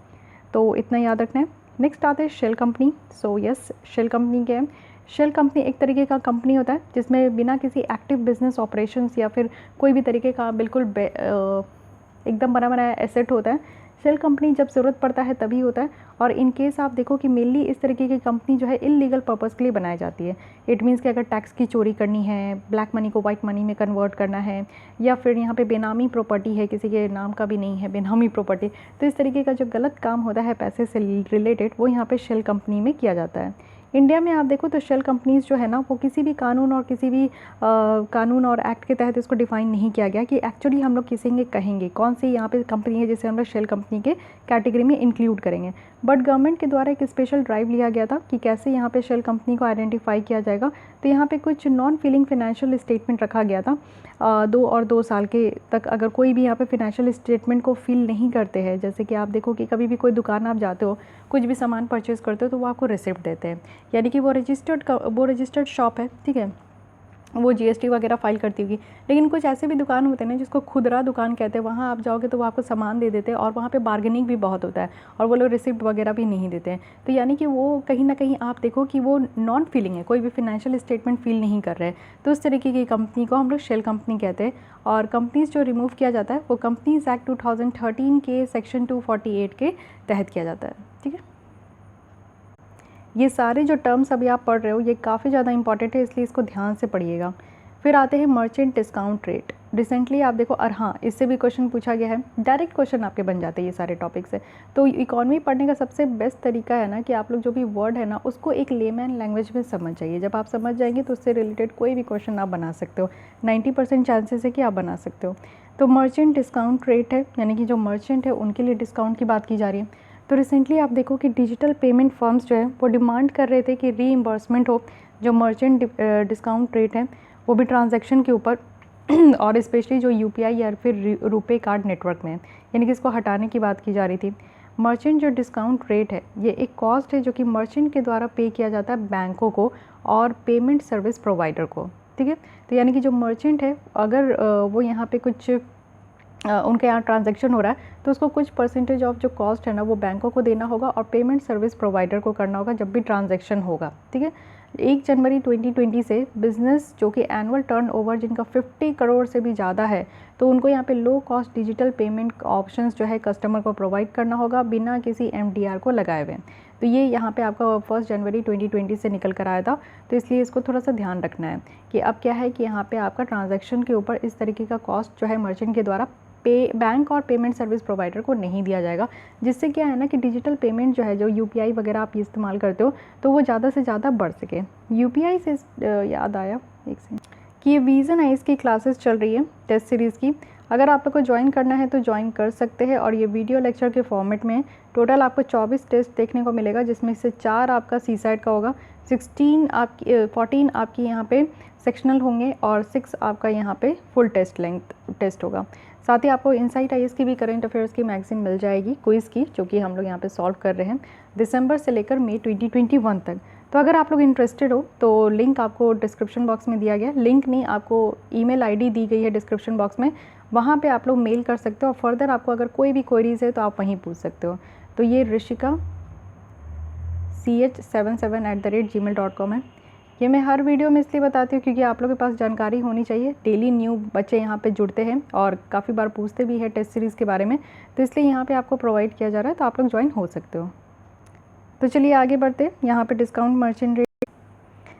तो इतना याद रखना है। नेक्स्ट आते हैं shell company. So yes, shell company क्या है, शेल कंपनी एक तरीके का कंपनी होता है जिसमें बिना किसी एक्टिव बिजनेस ऑपरेशंस या फिर कोई भी तरीके का बिल्कुल एकदम बना बनाया एसेट होता है। शेल कंपनी जब ज़रूरत पड़ता है तभी होता है, और इन केस आप देखो कि मेनली इस तरीके की कंपनी जो है इलीगल पर्पस के लिए बनाई जाती है। इट मीन्स कि अगर टैक्स की चोरी करनी है, ब्लैक मनी को वाइट मनी में कन्वर्ट करना है, या फिर यहाँ पे बेनामी प्रॉपर्टी है, किसी के नाम का भी नहीं है, बेनामी प्रॉपर्टी, तो इस तरीके का जो गलत काम होता है पैसे से रिलेटेड वो यहाँ पे शेल कंपनी में किया जाता है। इंडिया में आप देखो तो शेल कंपनीज़ जो है ना वो किसी भी कानून और किसी भी कानून और एक्ट के तहत इसको डिफ़ाइन नहीं किया गया कि एक्चुअली हम लोग किसी कहेंगे कौन सी यहाँ पे कंपनी है जिसे हम लोग शेल कंपनी के कैटेगरी में इंक्लूड करेंगे। बट गवर्नमेंट के द्वारा एक स्पेशल ड्राइव लिया गया था कि कैसे यहाँ पे शेल कंपनी को आइडेंटिफाई किया जाएगा। तो यहाँ पे कुछ नॉन फीलिंग फाइनेंशियल स्टेटमेंट रखा गया था 2 साल के तक अगर कोई भी यहाँ पे फाइनेंशियल स्टेटमेंट को फिल नहीं करते हैं। जैसे कि आप देखो कि कभी भी कोई दुकान आप जाते हो, कुछ भी सामान परचेज़ करते हो तो वो आपको रिसिप्ट देते हैं, यानी कि वो रजिस्टर्ड शॉप है, ठीक है। वो जीएसटी वगैरह फाइल करती होगी। लेकिन कुछ ऐसे भी दुकान होते हैं ना जिसको खुदरा दुकान कहते हैं, वहाँ आप जाओगे तो वो आपको सामान दे देते हैं और वहाँ पे बार्गेनिंग भी बहुत होता है और वो लोग रिसिप्ट वगैरह भी नहीं देते हैं। तो यानी कि वो कहीं ना कहीं आप देखो कि वो नॉन फीलिंग है, कोई भी फिनेंशियल स्टेटमेंट फील नहीं कर रहे हैं। तो उस तरीके की कंपनी को हम लोग शेल कंपनी कहते हैं। और कंपनीज जो रिमूव किया जाता है वो कंपनीज एक्ट 2013 के सेक्शन 248 के तहत किया जाता है। ठीक है, ये सारे जो टर्म्स अभी आप पढ़ रहे हो ये काफ़ी ज़्यादा इंपॉर्टेंट है, इसलिए इसको ध्यान से पढ़िएगा। फिर आते हैं मर्चेंट डिस्काउंट रेट। रिसेंटली आप देखो, और हाँ इससे भी क्वेश्चन पूछा गया है, डायरेक्ट क्वेश्चन आपके बन जाते हैं ये सारे टॉपिक से। तो इकोनॉमी पढ़ने का सबसे बेस्ट तरीका है ना कि आप लोग जो भी वर्ड है ना उसको एक लेमैन लैंग्वेज में समझ जाइए। जब आप समझ जाएंगे तो उससे रिलेटेड कोई भी क्वेश्चन आप बना सकते हो, 90% चांसेस है कि आप बना सकते हो। तो मर्चेंट डिस्काउंट रेट है, यानी कि जो मर्चेंट है उनके लिए डिस्काउंट की बात की जा रही है। तो रिसेंटली आप देखो कि डिजिटल पेमेंट फर्म्स जो है वो डिमांड कर रहे थे कि रीइंबर्समेंट हो, जो मर्चेंट डिस्काउंट रेट है वो भी ट्रांजैक्शन के ऊपर और स्पेशली जो यूपीआई या फिर रुपे कार्ड नेटवर्क में, यानी कि इसको हटाने की बात की जा रही थी। मर्चेंट जो डिस्काउंट रेट है ये एक कॉस्ट है जो कि मर्चेंट के द्वारा पे किया जाता है बैंकों को और पेमेंट सर्विस प्रोवाइडर को। ठीक है, तो यानी कि जो मर्चेंट है अगर वो यहाँ पे कुछ उनके यहाँ ट्रांजैक्शन हो रहा है तो उसको कुछ परसेंटेज ऑफ जो कॉस्ट है ना वो बैंकों को देना होगा और पेमेंट सर्विस प्रोवाइडर को करना होगा जब भी ट्रांजैक्शन होगा। ठीक है, 1 जनवरी 2020 से बिजनेस जो कि एनुअल टर्नओवर जिनका 50 करोड़ से भी ज़्यादा है तो उनको यहाँ पे low cost digital payment options जो है कस्टमर को प्रोवाइड करना होगा बिना किसी एमडीआर को लगाए हुए। तो ये यहाँ पे आपका 1 जनवरी 2020 से निकल कर आया था, तो इसलिए इसको थोड़ा सा ध्यान रखना है कि अब क्या है कि यहाँ पे आपका ट्रांजैक्शन के ऊपर इस तरीके का कॉस्ट जो है मर्चेंट के द्वारा बैंक और पेमेंट सर्विस प्रोवाइडर को नहीं दिया जाएगा। जिससे क्या है ना कि डिजिटल पेमेंट जो है, जो यूपीआई वगैरह आप इस्तेमाल करते हो तो वो ज़्यादा से ज़्यादा बढ़ सके। यूपीआई से याद आया एक सेकंड कि ये विजन आइज की क्लासेस चल रही है टेस्ट सीरीज़ की। अगर आप लोग को ज्वाइन करना है तो ज्वाइन कर सकते हैं और ये वीडियो लेक्चर के फॉर्मेट में टोटल आपको 24 टेस्ट देखने को मिलेगा, जिसमें से 4 आपका सीसाइड का होगा, 14 आपकी यहाँ पे सेक्शनल होंगे और 6 आपका यहाँ पे फुल टेस्ट लेंथ टेस्ट होगा। साथ ही आपको इनसाइट आईएएस की भी करंट अफेयर्स की मैगजीन मिल जाएगी क्विज़ की, जो कि हम लोग यहाँ पे सॉल्व कर रहे हैं दिसंबर से लेकर मई 2021 तक। तो अगर आप लोग इंटरेस्टेड हो तो लिंक आपको डिस्क्रिप्शन बॉक्स में दिया गया, लिंक नहीं आपको ईमेल आईडी दी गई है डिस्क्रिप्शन बॉक्स में, वहाँ पे आप लोग मेल कर सकते हो और फर्दर आपको अगर कोई भी क्वेरीज है तो आप वहीं पूछ सकते हो। तो ये ऋषिका ch77@gmail.com है। ये मैं हर वीडियो में इसलिए बताती हूँ क्योंकि आप लोगों के पास जानकारी होनी चाहिए। डेली न्यू बच्चे यहाँ पे जुड़ते हैं और काफ़ी बार पूछते भी है टेस्ट सीरीज़ के बारे में, तो इसलिए यहाँ पे आपको प्रोवाइड किया जा रहा है, तो आप लोग ज्वाइन हो सकते हो। तो चलिए आगे बढ़ते हैं। यहाँ पे डिस्काउंट मर्चेंट रेट।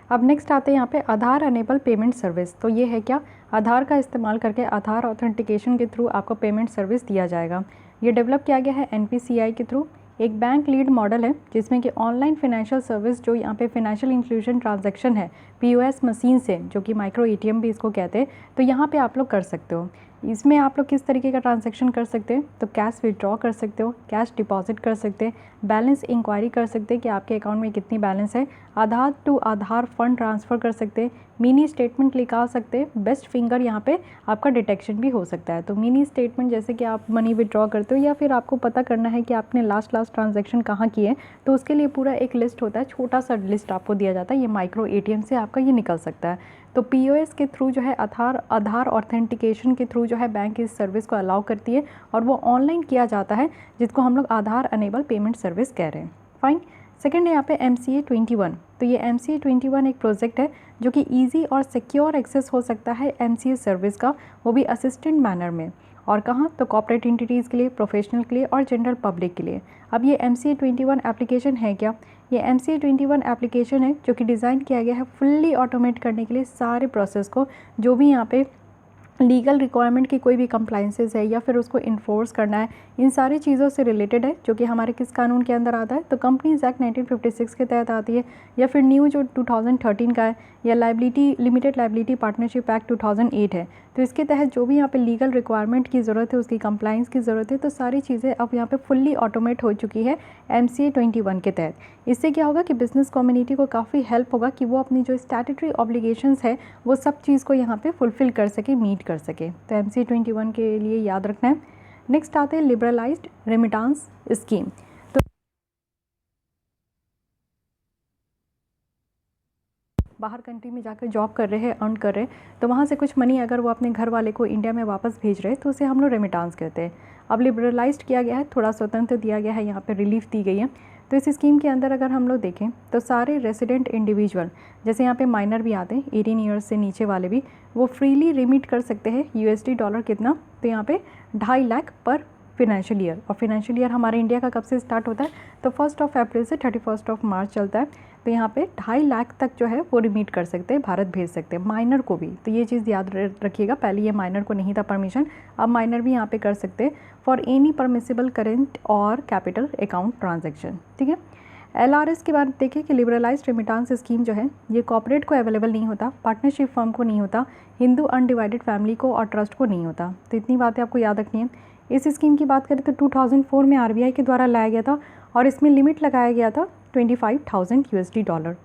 अब नेक्स्ट आते हैं यहाँ पे आधार अनेबल पेमेंट सर्विस। तो ये है क्या, आधार का इस्तेमाल करके आधार ऑथेंटिकेशन के थ्रू आपको पेमेंट सर्विस दिया जाएगा। ये डेवलप किया गया है एनपीसीआई के थ्रू। एक बैंक लीड मॉडल है जिसमें कि ऑनलाइन फाइनेंशियल सर्विस जो यहाँ पे फाइनेंशियल इंक्लूजन ट्रांजैक्शन है पीओएस मशीन से, जो कि माइक्रो एटीएम भी इसको कहते हैं, तो यहाँ पे आप लोग कर सकते हो। इसमें आप लोग किस तरीके का ट्रांजैक्शन कर सकते हैं, तो कैश विड्रॉ कर सकते हो, कैश डिपॉजिट कर सकते हैं, बैलेंस इंक्वायरी कर सकते हैं कि आपके अकाउंट में कितनी बैलेंस है, आधार टू आधार फंड ट्रांसफ़र कर सकते हैं, मिनी स्टेटमेंट निकाल सकते हैं, बेस्ट फिंगर यहाँ पे आपका डिटेक्शन भी हो सकता है। तो मिनी स्टेटमेंट जैसे कि आप मनी विड्रॉ करते हो या फिर आपको पता करना है कि आपने लास्ट ट्रांजैक्शन कहाँ किए, तो उसके लिए पूरा एक लिस्ट होता है, छोटा सा लिस्ट आपको दिया जाता है। ये माइक्रो एटीएम से आपका ये निकल सकता है। तो पीओएस के थ्रू जो है आधार ऑथेंटिकेशन के थ्रू जो है बैंक इस सर्विस को अलाउ करती है और वो ऑनलाइन किया जाता है, जिसको हम लोग आधार अनेबल पेमेंट सर्विस कह रहे हैं। फाइन। सेकंड है यहाँ पे MCA21। तो ये MCA21 एक प्रोजेक्ट है जो कि ईजी और सिक्योर एक्सेस हो सकता है MCA सर्विस का, वो भी असिस्टेंट मैनर में। और कहाँ, तो कॉर्पोरेट एंटिटीज़ के लिए, प्रोफेशनल के लिए और जनरल पब्लिक के लिए। अब ये MCA21 एप्लीकेशन है क्या, ये MCA21 एप्लीकेशन है जो कि डिज़ाइन किया गया है फुल्ली ऑटोमेट करने के लिए सारे प्रोसेस को, जो भी यहाँ पे लीगल रिक्वायरमेंट की कोई भी कंप्लाइंसेस है या फिर उसको इन्फोर्स करना है, इन सारी चीज़ों से रिलेटेड है, जो कि हमारे किस कानून के अंदर आता है, तो कंपनीज एक्ट 1956 के तहत आती है, या फिर न्यू जो 2013 का है, या लिमिटेड लाइबिलिटी पार्टनरशिप एक्ट 2008 है। तो इसके तहत जो भी यहाँ पे लीगल रिक्वायरमेंट की ज़रूरत है, उसकी कंप्लाइंस की ज़रूरत है, तो सारी चीज़ें अब यहाँ पे फुल्ली ऑटोमेट हो चुकी है MCA21 के तहत। इससे क्या होगा कि बिज़नेस कम्युनिटी को काफ़ी हेल्प होगा कि वो अपनी जो स्टैट्यूटरी ऑब्लिगेशंस है वो सब चीज़ को यहाँ पे फुलफ़िल कर सके, मीट कर सके। तो MCA21 के लिए याद रखना है। नेक्स्ट आते हैं लिबरलाइज्ड रेमिटांस स्कीम। बाहर कंट्री में जाकर जॉब कर रहे हैं, अर्न कर रहे हैं, तो वहाँ से कुछ मनी अगर वो अपने घर वाले को इंडिया में वापस भेज रहे हैं तो उसे हम लोग रेमिटांस कहते हैं। अब लिबरलाइज्ड किया गया है, थोड़ा स्वतंत्र दिया गया है, यहाँ पे रिलीफ दी गई है। तो इस स्कीम के अंदर अगर हम लोग देखें तो सारे रेसिडेंट इंडिविजुअल, जैसे यहाँ पे माइनर भी आते हैं, 18 ईयर्स से नीचे वाले भी, वो फ्रीली रिमिट कर सकते हैं यूएसडी डॉलर कितना, तो यहाँ पे 2.5 लाख पर फिनेंशियल ईयर। और फिनेंशियल ईयर हमारे इंडिया का कब से स्टार्ट होता है, तो 1 अप्रैल से 31 मार्च चलता है। तो यहाँ पे 2.5 लाख तक जो है वो रिमीट कर सकते हैं, भारत भेज सकते हैं, माइनर को भी। तो ये चीज़ याद रखिएगा, पहले ये माइनर को नहीं था परमिशन, अब माइनर भी यहाँ पे कर सकते हैं फॉर एनी परमिसिबल करेंट और कैपिटल अकाउंट ट्रांजेक्शन। ठीक है। LRS के बाद देखिए कि लिबरलाइज्ड रेमिटांस स्कीम जो है ये कॉर्पोरेट को अवेलेबल नहीं होता, पार्टनरशिप फर्म को नहीं होता, हिंदू अनडिवाइडेड फैमिली को और ट्रस्ट को नहीं होता। तो इतनी बातें आपको याद रखनी है। इस स्कीम की बात करें तो 2004 में RBI के द्वारा लाया गया था और इसमें लिमिट लगाया गया था 25,000 USD डॉलर।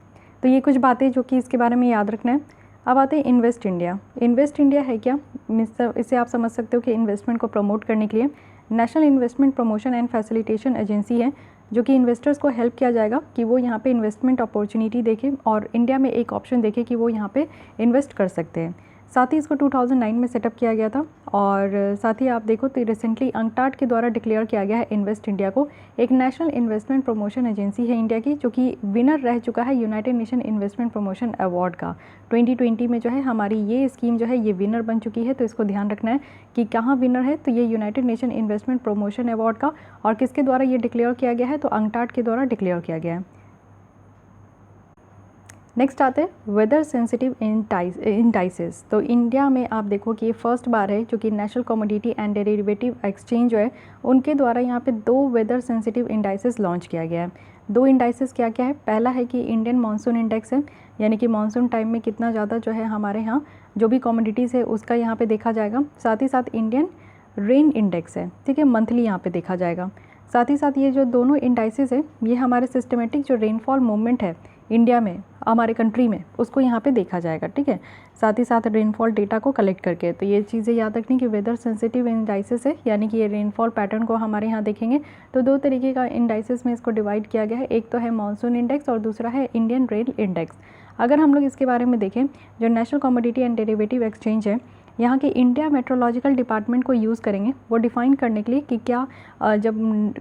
तो ये कुछ बातें जो कि इसके बारे में याद रखना है। अब आते हैं इन्वेस्ट इंडिया। इन्वेस्ट इंडिया है क्या, इसे आप समझ सकते हो कि इन्वेस्टमेंट को प्रमोट करने के लिए national investment promotion and facilitation agency है, जो कि इन्वेस्टर्स को हेल्प किया जाएगा कि वो यहाँ पे इन्वेस्टमेंट अपॉर्चुनिटी देखें और इंडिया में एक ऑप्शन देखें कि वो यहाँ पे इन्वेस्ट कर सकते हैं। साथ ही इसको 2009 में सेटअप किया गया था और साथ ही आप देखो तो रिसेंटली अंकटाड के द्वारा डिक्लेयर किया गया है इन्वेस्ट इंडिया को एक नेशनल इन्वेस्टमेंट प्रमोशन एजेंसी है इंडिया की, जो कि विनर रह चुका है United nation investment promotion award का। 2020 में जो है हमारी ये स्कीम जो है ये विनर बन चुकी है। तो इसको ध्यान रखना है कि कहाँ विनर है, तो ये United nation investment promotion award का। और किसके द्वारा ये डिक्लेयर किया गया है, तो अंकटाड के द्वारा डिक्लेयर किया गया है। नेक्स्ट आते हैं वेदर सेंसिटिव इंडाइसेस। तो इंडिया में आप देखो कि ये फर्स्ट बार है जो कि national commodity and derivative exchange जो है उनके द्वारा यहाँ पे 2 वेदर सेंसिटिव इंडाइसेस लॉन्च किया गया है। 2 इंडाइसेस क्या क्या है, पहला है कि इंडियन मानसून इंडेक्स है, यानी कि मानसून टाइम में कितना ज़्यादा जो है हमारे यहाँ जो भी कमोडिटीज़ है उसका यहाँ पे देखा जाएगा। साथ ही साथ इंडियन रेन इंडेक्स है, ठीक है, मंथली यहाँ पे देखा जाएगा। साथ ही साथ ये जो दोनों इंडाइसेस है ये हमारे सिस्टमेटिक जो रेनफॉल मूवमेंट है इंडिया में, हमारे कंट्री में, उसको यहाँ पे देखा जाएगा। ठीक है, साथ ही साथ रेनफॉल डेटा को कलेक्ट करके। तो ये चीज़ें याद रखनी कि वेदर सेंसिटिव इंडाइसेस है, यानी कि ये रेनफॉल पैटर्न को हमारे यहाँ देखेंगे। तो 2 तरीके का इंडाइसेस में इसको डिवाइड किया गया है, एक तो है मानसून इंडेक्स और दूसरा है इंडियन रेन इंडेक्स। अगर हम लोग इसके बारे में देखें, जो national commodity and derivative exchange है यहाँ के इंडिया मेट्रोलॉजिकल डिपार्टमेंट को यूज़ करेंगे वो डिफ़ाइन करने के लिए कि क्या जब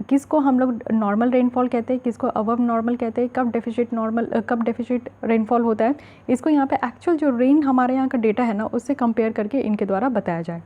किसको हम लोग नॉर्मल रेनफॉल कहते हैं, किसको अबव नॉर्मल कहते हैं, कब डेफिसिट रेनफॉल होता है, इसको यहाँ पे एक्चुअल जो रेन हमारे यहाँ का डेटा है ना उससे कंपेयर करके इनके द्वारा बताया जाए।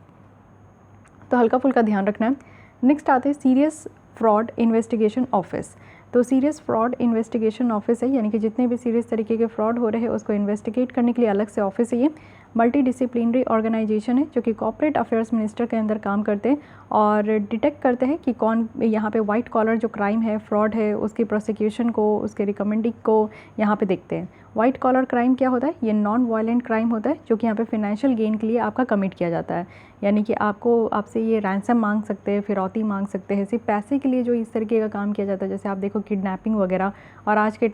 तो हल्का फुल्का ध्यान रखना है। नेक्स्ट आते हैं सीरियस फ्रॉड इन्वेस्टिगेशन ऑफिस। तो सीरियस फ्रॉड इन्वेस्टिगेशन ऑफिस है, यानी कि जितने भी सीरियस तरीके के फ्रॉड हो रहे हैं उसको इन्वेस्टिगेट करने के लिए अलग से ऑफिस है। ये मल्टी डिसिप्लिनरी ऑर्गेनाइजेशन है जो कि कॉर्पोरेट अफेयर्स मिनिस्टर के अंदर काम करते हैं और डिटेक्ट करते हैं कि कौन यहाँ पे वाइट कॉलर जो क्राइम है, फ्रॉड है, उसकी प्रोसिक्यूशन को, उसके रिकमेंडिंग को यहाँ पे देखते हैं। वाइट कॉलर क्राइम क्या होता है, ये नॉन वायलेंट क्राइम होता है जो कि यहाँ पे फाइनेंशियल गेन के लिए आपका कमिट किया जाता है, यानी कि आपसे ये रैंसम मांग सकते हैं, फिरौती मांग सकते हैं, सिर्फ पैसे के लिए जो इस तरीके का काम किया जाता है। जैसे आप देखो किडनैपिंग वगैरह, और आज के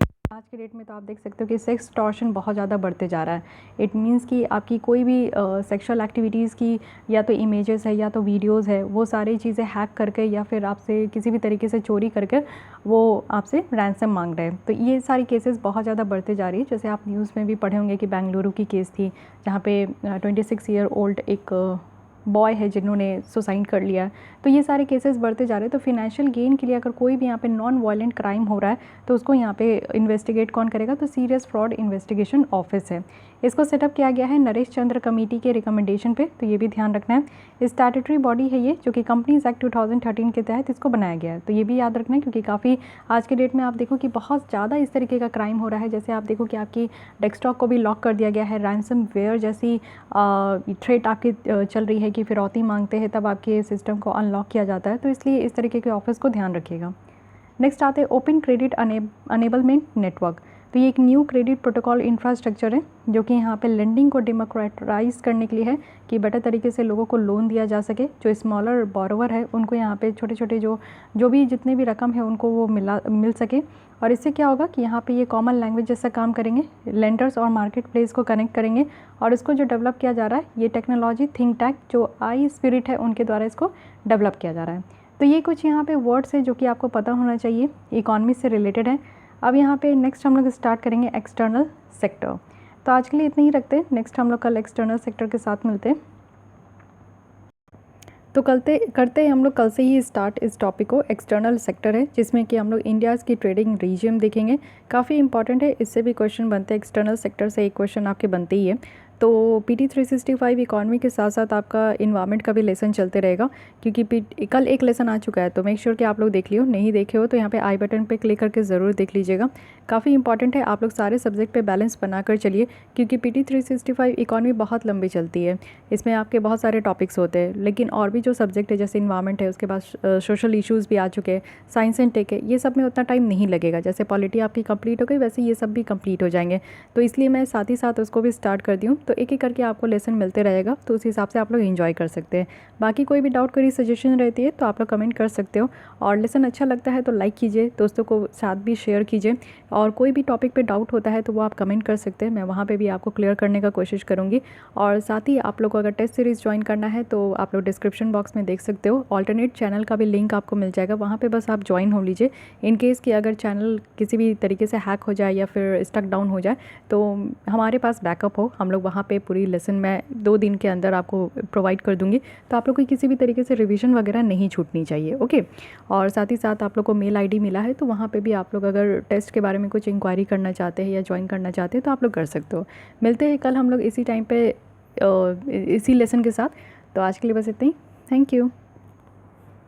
डेट में तो आप देख सकते हो कि सेक्स टॉर्शन बहुत ज़्यादा बढ़ते जा रहा है। इट मीन्स कि आपकी कोई भी सेक्सुअल एक्टिविटीज़ की या तो इमेजेस है या तो वीडियोज़ है, वो सारी चीज़ें हैक करके या फिर आपसे किसी भी तरीके से चोरी करके वो आपसे रैंसम मांग रहे हैं। तो ये सारी केसेस बहुत ज़्यादा बढ़ते जा रही है। जैसे आप न्यूज़ में भी पढ़े होंगे कि बेंगलुरु की केस थी जहाँ पे 26 ईयर ओल्ड एक बॉय है जिन्होंने सुसाइड कर लिया। तो ये सारे केसेस बढ़ते जा रहे हैं। तो फिनेंशियल गेन के लिए अगर कोई भी यहाँ पे नॉन वायलेंट क्राइम हो रहा है तो उसको यहाँ पे इन्वेस्टिगेट कौन करेगा, तो सीरियस फ्रॉड इन्वेस्टिगेशन ऑफिस है। इसको सेटअप किया गया है नरेश चंद्र कमेटी के रिकमेंडेशन पे, तो ये भी ध्यान रखना है। स्टैट्यूटरी बॉडी है ये, जो कि कंपनीज एक्ट 2013 के तहत इसको बनाया गया है। तो ये भी याद रखना है क्योंकि काफ़ी आज के डेट में आप देखो कि बहुत ज़्यादा इस तरीके का क्राइम हो रहा है। जैसे आप देखो कि आपकी डेस्कटॉप को भी लॉक कर दिया गया है, रैंसम वेयर जैसी थ्रेट आपकी चल रही है कि फिरौती मांगते हैं तब आपके सिस्टम को अनलॉक किया जाता है। तो इसलिए इस तरीके के ऑफिस को ध्यान रखिएगा। नेक्स्ट आते हैं ओपन क्रेडिट अनेबलमेंट नेटवर्क। तो ये एक न्यू क्रेडिट प्रोटोकॉल इंफ्रास्ट्रक्चर है जो कि यहाँ पे लेंडिंग को डेमोक्रेटाइज करने के लिए है कि बेटर तरीके से लोगों को लोन दिया जा सके। जो स्मॉलर बोरोवर है उनको यहाँ पे छोटे छोटे जो भी जितने भी रकम है उनको वो मिल सके। और इससे क्या होगा कि यहाँ पे ये कॉमन लैंग्वेज जैसा काम करेंगे, लेंडर्स और मार्केट प्लेस को कनेक्ट करेंगे। और इसको जो डेवलप किया जा रहा है ये टेक्नोलॉजी थिंक टैंक जो आई स्पिरिट है उनके द्वारा इसको डेवलप किया जा रहा है। तो ये कुछ यहाँ पे वर्ड्स है जो कि आपको पता होना चाहिए, इकॉनमी से रिलेटेड है। अब यहाँ पे नेक्स्ट हम लोग स्टार्ट करेंगे एक्सटर्नल सेक्टर। तो आज के लिए इतना ही रखते हैं, नेक्स्ट हम लोग कल एक्सटर्नल सेक्टर के साथ मिलते हैं। तो करते हैं हम लोग कल से ही स्टार्ट इस टॉपिक को। एक्सटर्नल सेक्टर है जिसमें कि हम लोग इंडियाज़ की ट्रेडिंग रीजियम देखेंगे, काफ़ी इंपॉर्टेंट है, इससे भी क्वेश्चन बनते हैं। एक्सटर्नल सेक्टर से एक क्वेश्चन आपके बनते ही है। तो PT 365 इकॉनमी के साथ साथ आपका इन्वायरमेंट का भी लेसन चलते रहेगा, क्योंकि कल एक लेसन आ चुका है, तो मेक श्योर कि आप लोग देख लियो। नहीं देखे हो तो यहाँ पे आई बटन पे क्लिक करके ज़रूर देख लीजिएगा, काफ़ी इंपॉर्टेंट है। आप लोग सारे सब्जेक्ट पे बैलेंस बनाकर चलिए, क्योंकि PT 365 इकॉनमी बहुत लंबी चलती है, इसमें आपके बहुत सारे टॉपिक्स होते हैं। लेकिन और भी जो सब्जेक्ट है जैसे इन्वायरमेंट है, उसके बाद सोशल इश्यूज़ भी आ चुके हैं, साइंस एंड टेक है, ये सब में उतना टाइम नहीं लगेगा। जैसे पॉलिटी आपकी कंप्लीट हो गई, वैसे ये सब भी कंप्लीट हो जाएंगे। तो इसलिए मैं साथ ही साथ उसको भी स्टार्ट कर दी हूँ, तो एक एक करके आपको लेसन मिलते रहेगा, तो उस हिसाब से आप लोग एंजॉय कर सकते हैं। बाकी कोई भी डाउट, कोई सजेशन रहती है तो आप लोग कमेंट कर सकते हो। और लेसन अच्छा लगता है तो लाइक कीजिए, दोस्तों को साथ भी शेयर कीजिए। और कोई भी टॉपिक पे डाउट होता है तो वो आप कमेंट कर सकते हैं, मैं वहाँ पे भी आपको क्लियर करने का कोशिश करूँगी। और साथ ही आप लोग को अगर टेस्ट सीरीज़ ज्वाइन करना है तो आप लोग डिस्क्रिप्शन बॉक्स में देख सकते हो, ऑल्टरनेट चैनल का भी लिंक आपको मिल जाएगा, वहाँ पे बस आप ज्वाइन हो लीजिए। इन केस कि अगर चैनल किसी भी तरीके से हैक हो जाए या फिर स्टक डाउन हो जाए तो हमारे पास बैकअप हो, हम लोग वहाँ पे पूरी लेसन मैं 2 दिन के अंदर आपको प्रोवाइड कर दूँगी, तो आप लोग को किसी भी तरीके से रिवीजन वगैरह नहीं छूटनी चाहिए। ओके, और साथ ही साथ आप लोग को मेल ID मिला है, तो वहाँ पे भी आप लोग अगर टेस्ट के बारे में कुछ इंक्वायरी करना चाहते हैं या ज्वाइन करना चाहते हैं तो आप लोग कर सकते हो। मिलते हैं कल हम लोग इसी टाइम पे इसी लेसन के साथ। तो आज के लिए बस इतना ही, थैंक यू।